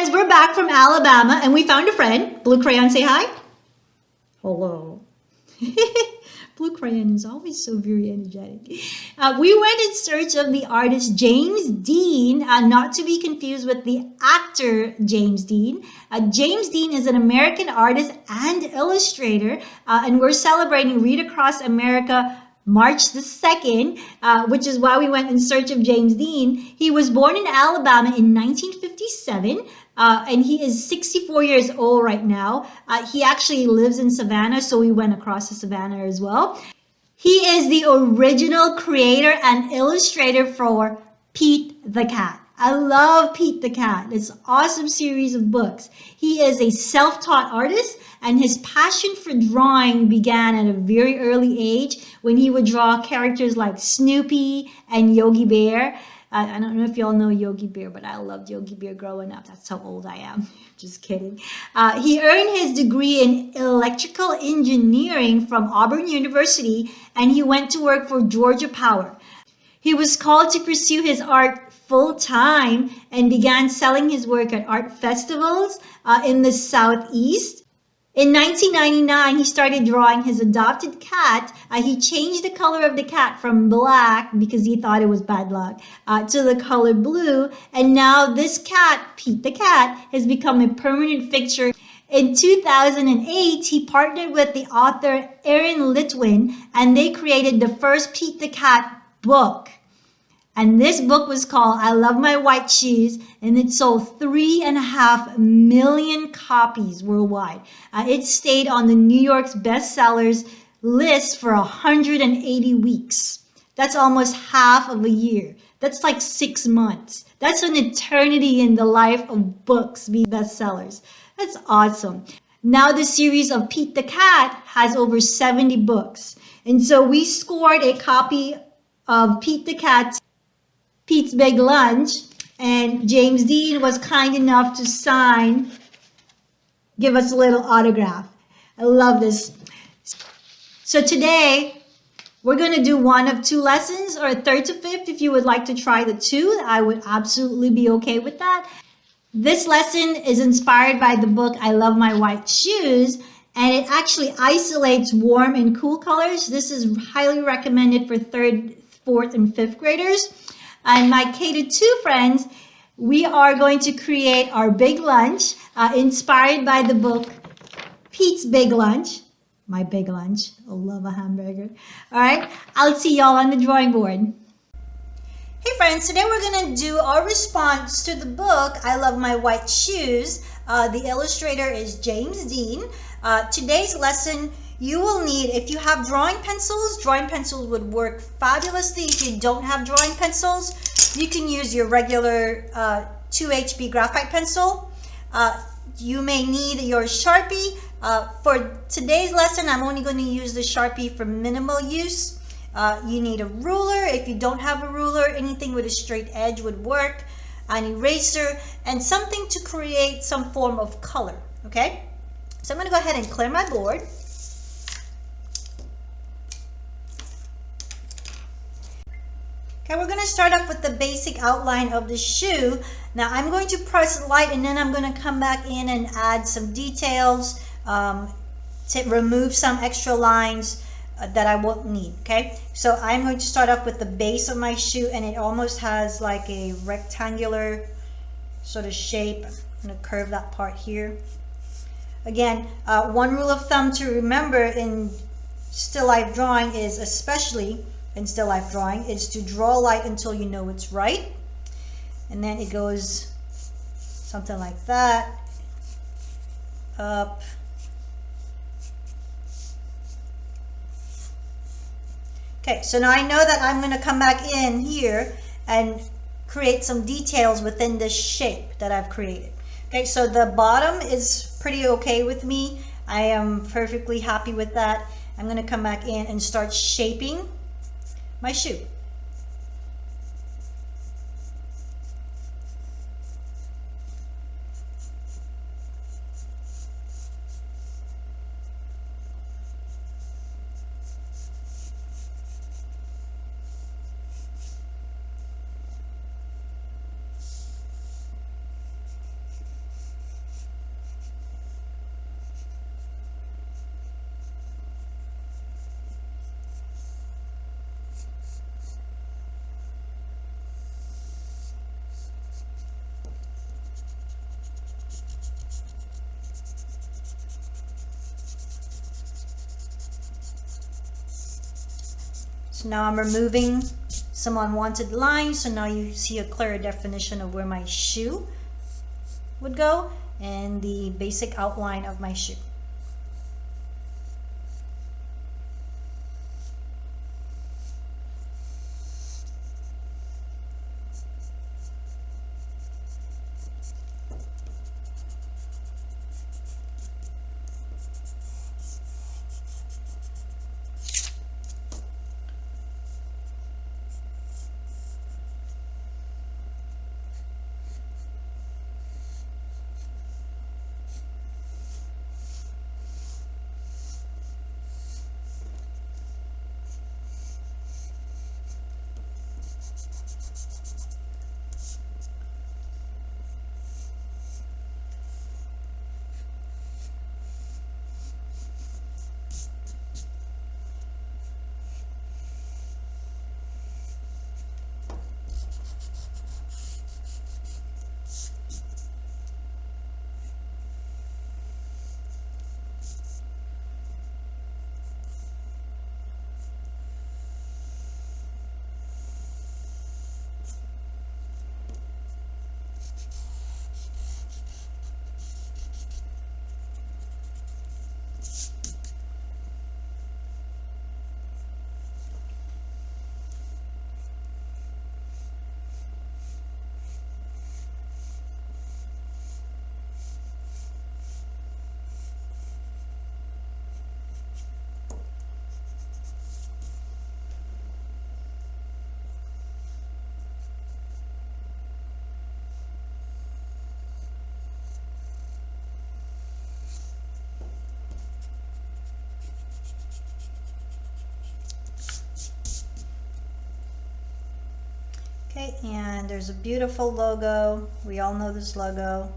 friends, we're back from Alabama and we found a friend. Blue Crayon, say hi. Hello. Blue Crayon is always so very energetic. We went in search of the artist James Dean, not to be confused with the actor James Dean. James Dean is an American artist and illustrator, and we're celebrating Read Across America March the 2nd, which is why we went in search of James Dean. He was born in Alabama in 1957, and he is 64 years old right now. He actually lives in Savannah, so we went across to Savannah as well. He is the original creator and illustrator for Pete the Cat. I love Pete the Cat. It's an awesome series of books. He is a self-taught artist, and his passion for drawing began at a very early age when he would draw characters like Snoopy and Yogi Bear. I don't know if y'all know Yogi Bear, but I loved Yogi Bear growing up. That's how old I am. Just kidding. He earned his degree in electrical engineering from Auburn University, and he went to work for Georgia Power. He was called to pursue his art full-time and began selling his work at art festivals in the Southeast. In 1999, he started drawing his adopted cat. He changed the color of the cat from black because he thought it was bad luck to the color blue. And now this cat, Pete the Cat, has become a permanent fixture. In 2008, he partnered with the author Aaron Litwin, and they created the first Pete the Cat book. And this book was called I Love My White Shoes, and it sold 3.5 million copies worldwide. It stayed on the New York's bestsellers list for 180 weeks. That's almost half of a year. That's like 6 months. That's an eternity in the life of books being bestsellers. That's awesome. Now the series of Pete the Cat has over 70 books. And so we scored a copy of Pete the Cat's Pete's Big Lunch, and James Dean was kind enough to give us a little autograph. I love this. So today, we're going to do one of two lessons, or a third to fifth. If you would like to try the two, I would absolutely be okay with that. This lesson is inspired by the book I Love My White Shoes, and it actually isolates warm and cool colors. This is highly recommended for 3rd, 4th, and 5th graders. And my K-2 friends, we are going to create our big lunch inspired by the book Pete's Big Lunch. My big lunch. I love a hamburger. All right, I'll see y'all on the drawing board. Hey friends, today we're going to do our response to the book I Love My White Shoes. The illustrator is James Dean. Today's lesson, you will need, if you have drawing pencils would work fabulously. If you don't have drawing pencils, you can use your regular 2HB graphite pencil. You may need your Sharpie. For today's lesson, I'm only going to use the Sharpie for minimal use. You need a ruler. If you don't have a ruler, anything with a straight edge would work. An eraser, and something to create some form of color, okay? So I'm going to go ahead and clear my board. Okay, we're going to start off with the basic outline of the shoe. Now I'm going to press light, and then I'm going to come back in and add some details to remove some extra lines that I won't need. Okay, so I'm going to start off with the base of my shoe, and it almost has like a rectangular sort of shape. I'm going to curve that part here. Again, one rule of thumb to remember in still life drawing is, especially in still life drawing, is to draw light until you know it's right, and then it goes something like that, up, okay. So now I know that I'm going to come back in here and create some details within this shape that I've created. Okay, so the bottom is pretty okay with me. I am perfectly happy with that. I'm going to come back in and start shaping my shoe. So now I'm removing some unwanted lines, so now you see a clearer definition of where my shoe would go and the basic outline of my shoe. Okay, and there's a beautiful logo. We all know this logo.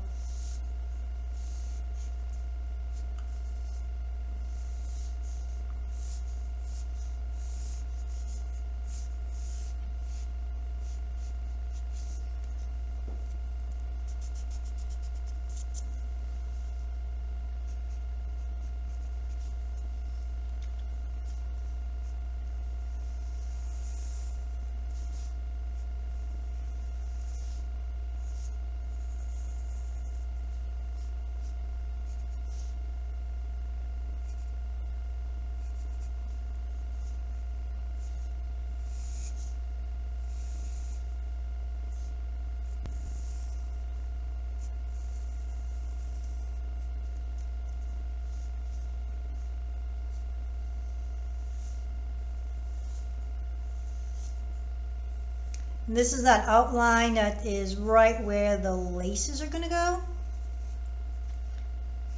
And this is that outline that is right where the laces are going to go.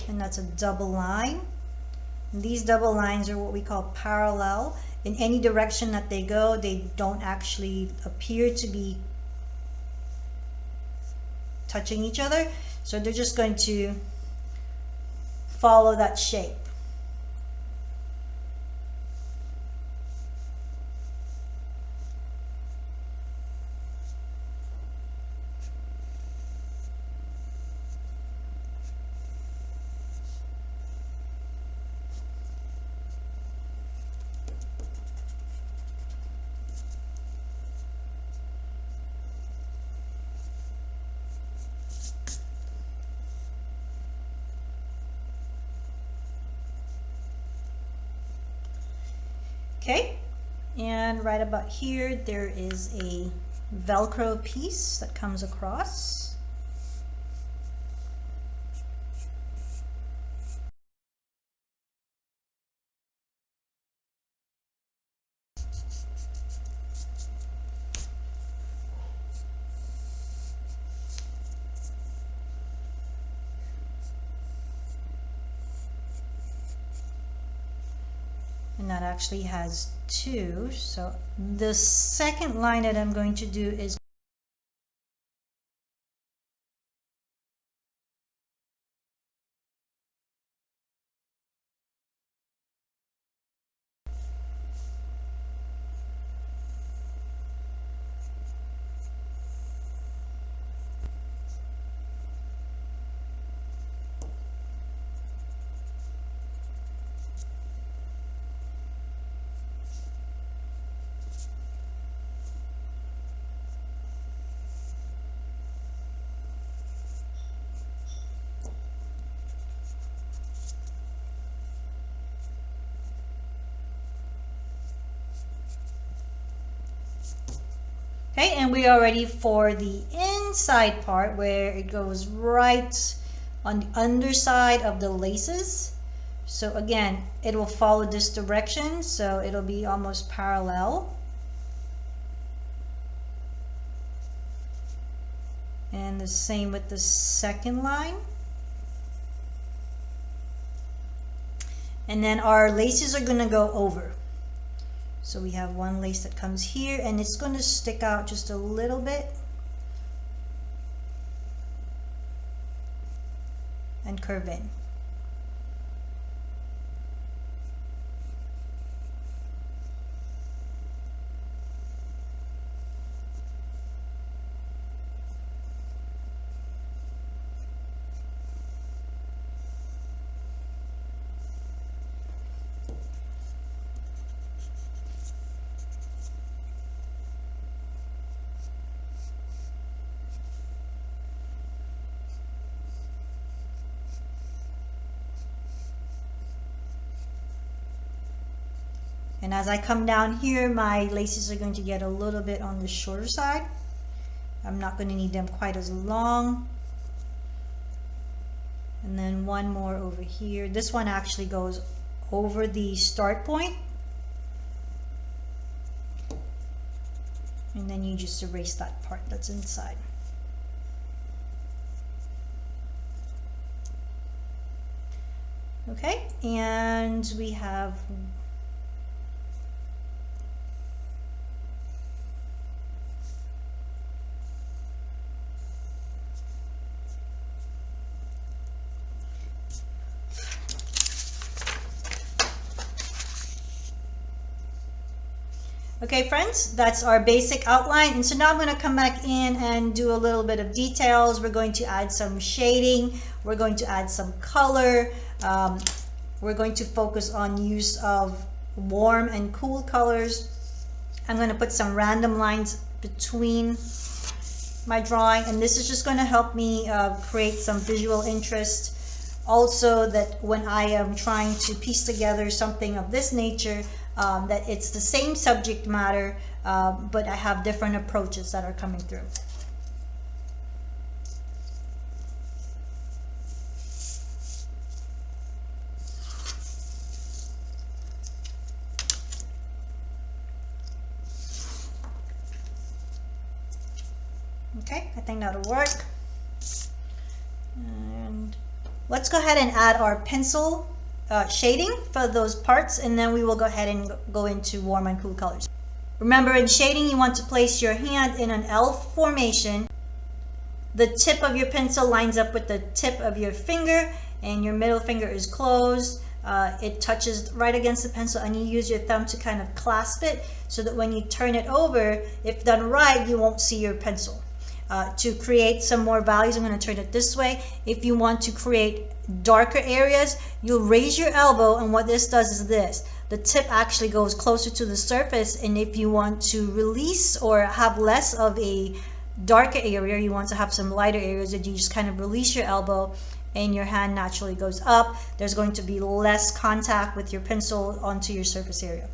And that's a double line. And these double lines are what we call parallel. In any direction that they go, they don't actually appear to be touching each other. So they're just going to follow that shape. Okay, and right about here there is a Velcro piece that comes across. And that actually has two. So the second line that I'm going to do is Okay, and we are ready for the inside part where it goes right on the underside of the laces. So again, it will follow this direction, so it'll be almost parallel. And the same with the second line. And then our laces are going to go over. So we have one lace that comes here and it's going to stick out just a little bit and curve in. And as I come down here, my laces are going to get a little bit on the shorter side. I'm not going to need them quite as long. And then one more over here. This one actually goes over the start point. And then you just erase that part that's inside. Okay, and we have okay, friends, that's our basic outline. And so now I'm going to come back in and do a little bit of details. We're going to add some shading. We're going to add some color. We're going to focus on use of warm and cool colors. I'm going to put some random lines between my drawing. And this is just going to help me create some visual interest. Also, that when I am trying to piece together something of this nature, that it's the same subject matter, but I have different approaches that are coming through. Okay, I think that'll work. And let's go ahead and add our pencil shading for those parts, and then we will go ahead and go into warm and cool colors. Remember, in shading, you want to place your hand in an L formation. The tip of your pencil lines up with the tip of your finger, and your middle finger is closed. It touches right against the pencil, and you use your thumb to kind of clasp it so that when you turn it over, if done right, you won't see your pencil. To create some more values, I'm going to turn it this way. If you want to create darker areas, you'll raise your elbow, and what this does is this. The tip actually goes closer to the surface, and if you want to release or have less of a darker area, you want to have some lighter areas, that you just kind of release your elbow and your hand naturally goes up. There's going to be less contact with your pencil onto your surface area.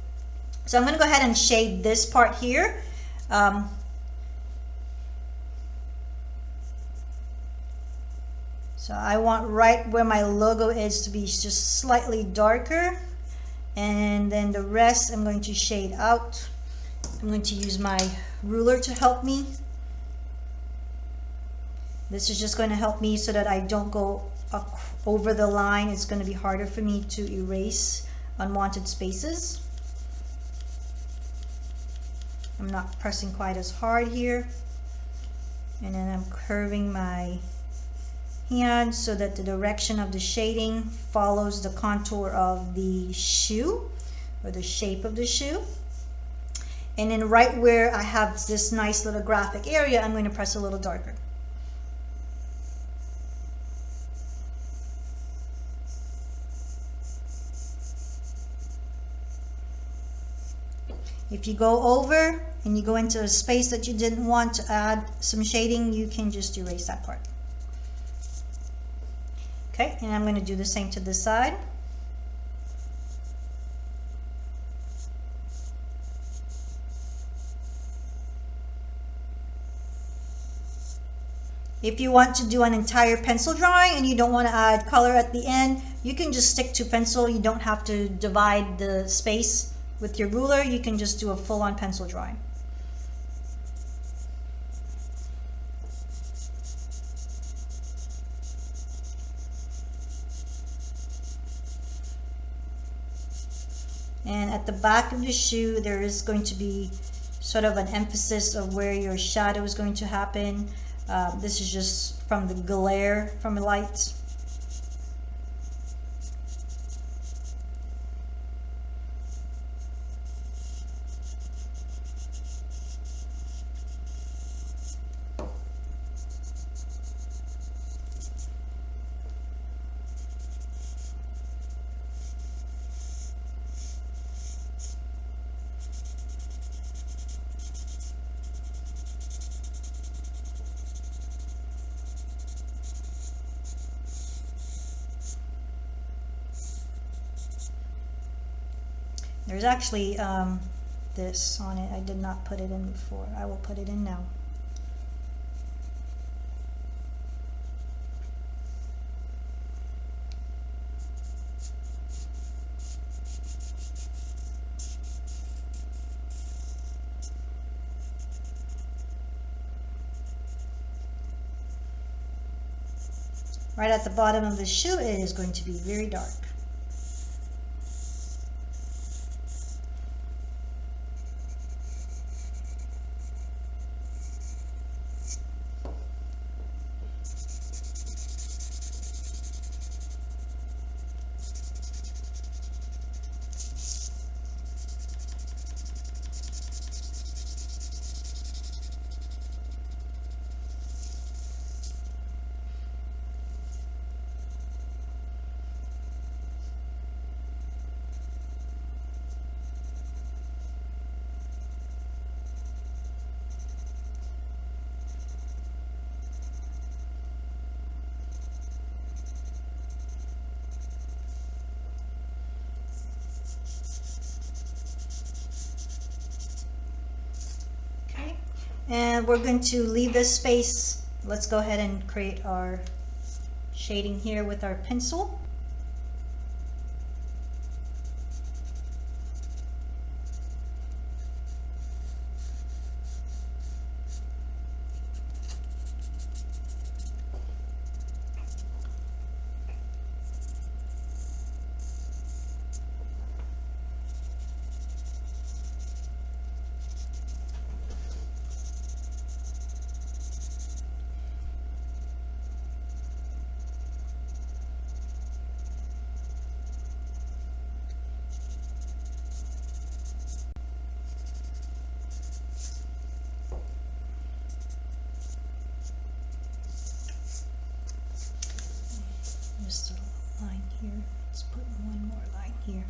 So I'm going to go ahead and shade this part here. So I want right where my logo is to be just slightly darker, and then the rest I'm going to shade out. I'm going to use my ruler to help me. This is just going to help me so that I don't go over the line. It's going to be harder for me to erase unwanted spaces. I'm not pressing quite as hard here. And then I'm curving my hand so that the direction of the shading follows the contour of the shoe, or the shape of the shoe. And then right where I have this nice little graphic area, I'm going to press a little darker. If you go over and you go into a space that you didn't want to add some shading, you can just erase that part. Okay, and I'm going to do the same to this side. If you want to do an entire pencil drawing and you don't want to add color at the end, you can just stick to pencil. You don't have to divide the space with your ruler. You can just do a full-on pencil drawing. And at the back of the shoe, there is going to be sort of an emphasis of where your shadow is going to happen. This is just from the glare from the lights. There's actually this on it. I did not put it in before. I will put it in now. Right at the bottom of the shoe, it is going to be very dark. And we're going to leave this space. Let's go ahead and create our shading here with our pencil. Just a line here. Let's put one more line here.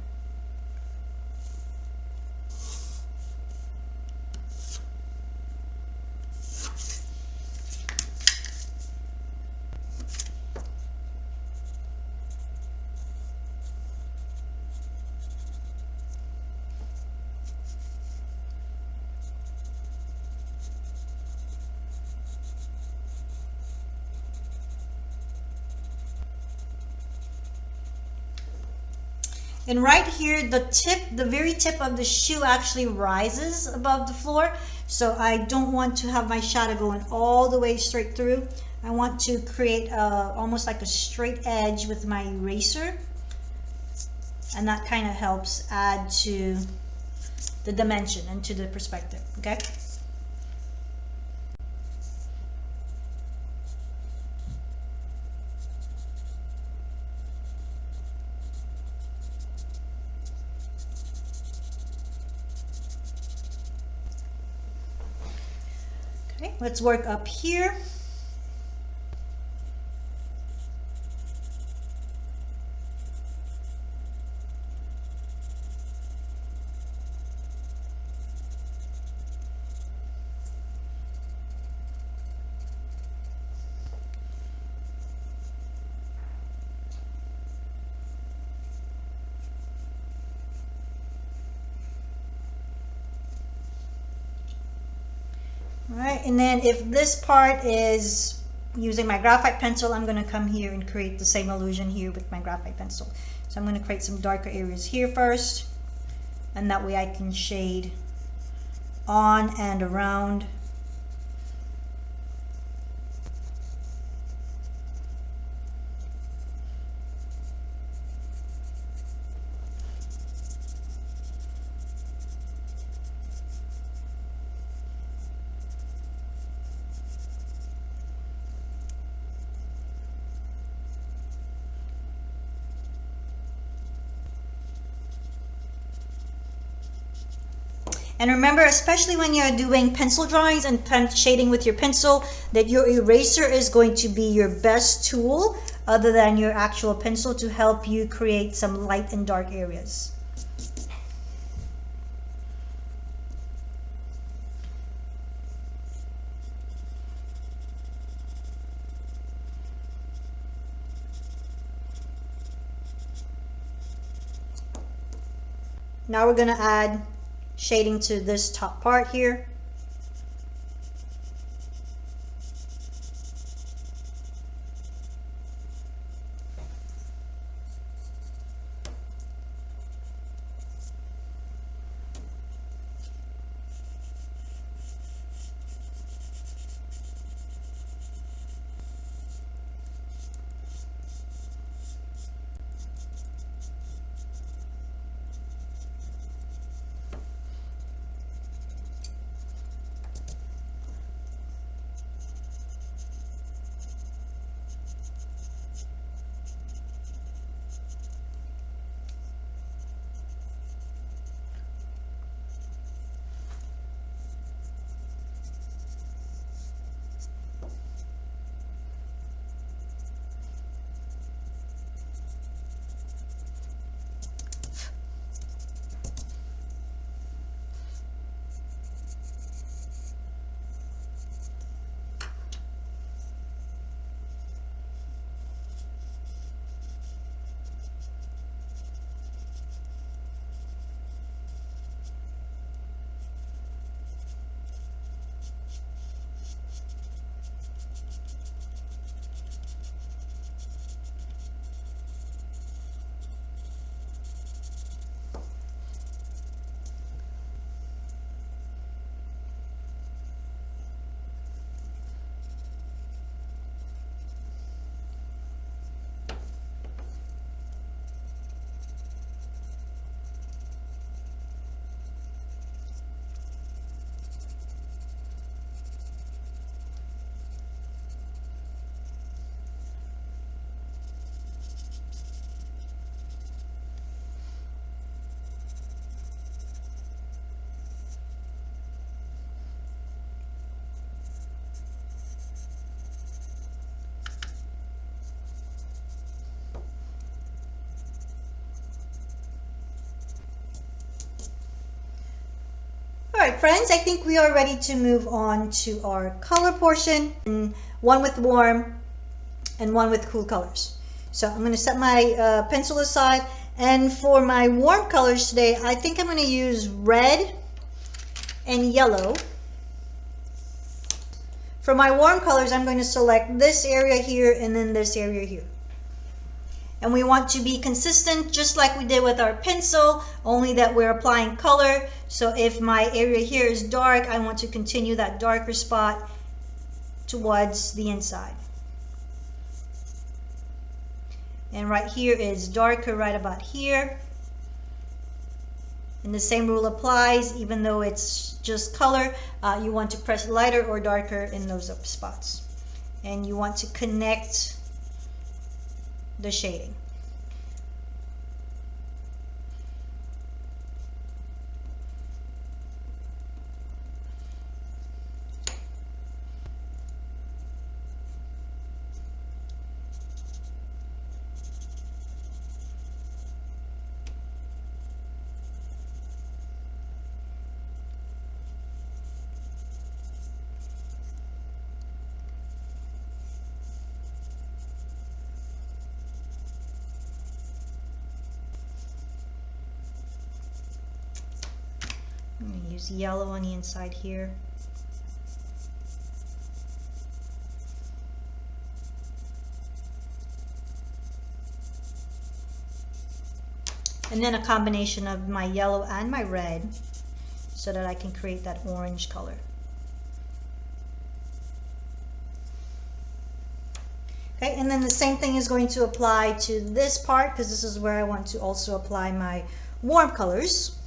And right here, the very tip of the shoe actually rises above the floor. So I don't want to have my shadow going all the way straight through. I want to create almost like a straight edge with my eraser. And that kind of helps add to the dimension and to the perspective, okay? Let's work up here. All right, and then if this part is using my graphite pencil, I'm going to come here and create the same illusion here with my graphite pencil. So I'm going to create some darker areas here first, and that way I can shade on and around. And remember, especially when you're doing pencil drawings and shading with your pencil, that your eraser is going to be your best tool other than your actual pencil to help you create some light and dark areas. Now we're going to add shading to this top part here. Alright friends, I think we are ready to move on to our color portion, and one with warm and one with cool colors. So I'm going to set my pencil aside, and for my warm colors today, I think I'm going to use red and yellow. For my warm colors, I'm going to select this area here and then this area here. And we want to be consistent just like we did with our pencil, only that we're applying color. So if my area here is dark, I want to continue that darker spot towards the inside. And right here is darker right about here. And the same rule applies, even though it's just color, you want to press lighter or darker in those spots. And you want to connect the shading. I'm going to use yellow on the inside here. and then a combination of my yellow and my red so that I can create that orange color. Okay, and then the same thing is going to apply to this part because this is where I want to also apply my warm colors.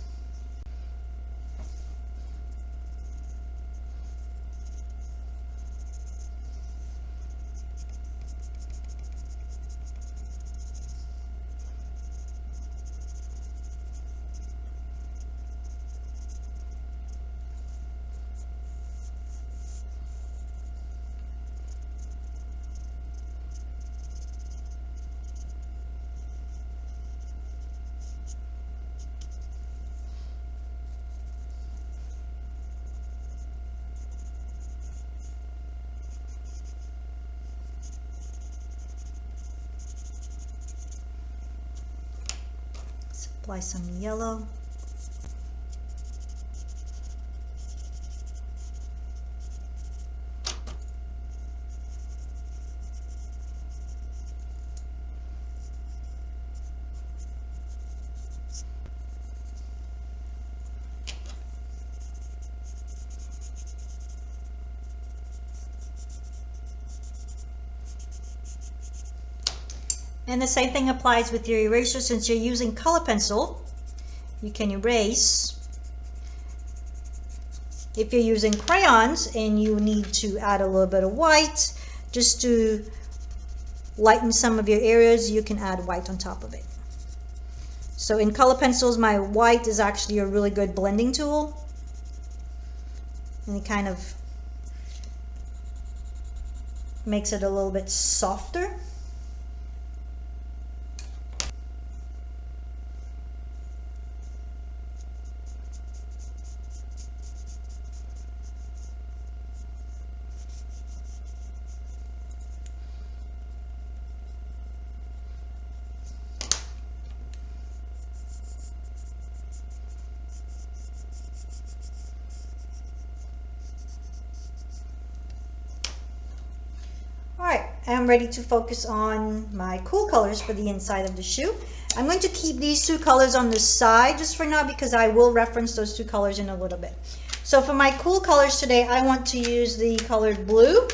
Apply some yellow. And the same thing applies with your eraser. Since you're using color pencil, you can erase. If you're using crayons and you need to add a little bit of white just to lighten some of your areas, you can add white on top of it. So in color pencils, my white is actually a really good blending tool, and it kind of makes it a little bit softer. Alright, I'm ready to focus on my cool colors for the inside of the shoe. I'm going to keep these two colors on the side just for now because I will reference those two colors in a little bit. So for my cool colors today, I want to use the colored blue